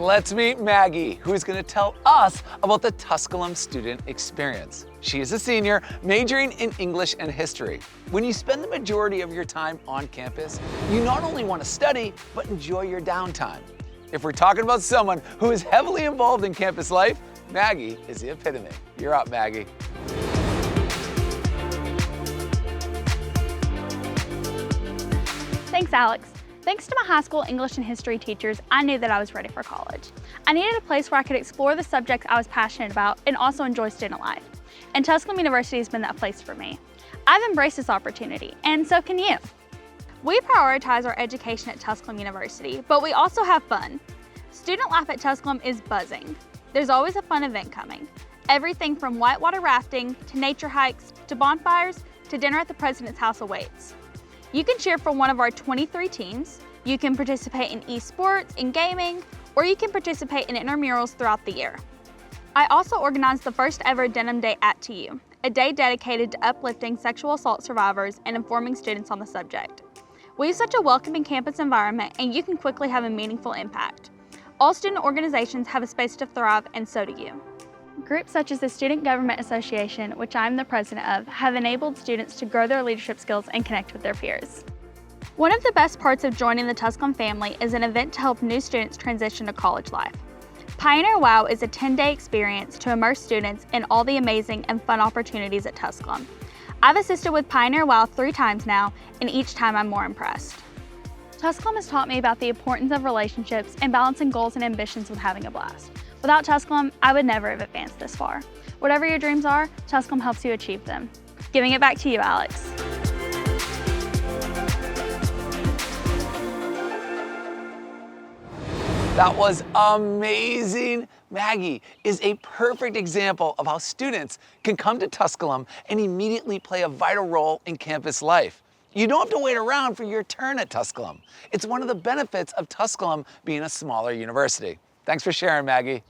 Let's meet Maggie, who is going to tell us about the Tusculum student experience. She is a senior majoring in English and history. When you spend the majority of your time on campus, you not only want to study, but enjoy your downtime. If we're talking about someone who is heavily involved in campus life, Maggie is the epitome. You're up, Maggie. Thanks, Alex. Thanks to my high school English and history teachers, I knew that I was ready for college. I needed a place where I could explore the subjects I was passionate about and also enjoy student life. And Tusculum University has been that place for me. I've embraced this opportunity, and so can you. We prioritize our education at Tusculum University, but we also have fun. Student life at Tusculum is buzzing. There's always a fun event coming. Everything from whitewater rafting, to nature hikes, to bonfires, to dinner at the President's House awaits. You can cheer for one of our 23 teams, you can participate in esports, in gaming, or you can participate in intramurals throughout the year. I also organized the first ever Denim Day at TU, a day dedicated to uplifting sexual assault survivors and informing students on the subject. We have such a welcoming campus environment, and you can quickly have a meaningful impact. All student organizations have a space to thrive, and so do you. Groups such as the Student Government Association, which I'm the president of, have enabled students to grow their leadership skills and connect with their peers. One of the best parts of joining the Tusculum family is an event to help new students transition to college life. Pioneer WOW is a 10-day experience to immerse students in all the amazing and fun opportunities at Tusculum. I've assisted with Pioneer WOW 3 times now, and each time I'm more impressed. Tusculum has taught me about the importance of relationships and balancing goals and ambitions with having a blast. Without Tusculum, I would never have advanced this far. Whatever your dreams are, Tusculum helps you achieve them. Giving it back to you, Alex. That was amazing. Maggie is a perfect example of how students can come to Tusculum and immediately play a vital role in campus life. You don't have to wait around for your turn at Tusculum. It's one of the benefits of Tusculum being a smaller university. Thanks for sharing, Maggie.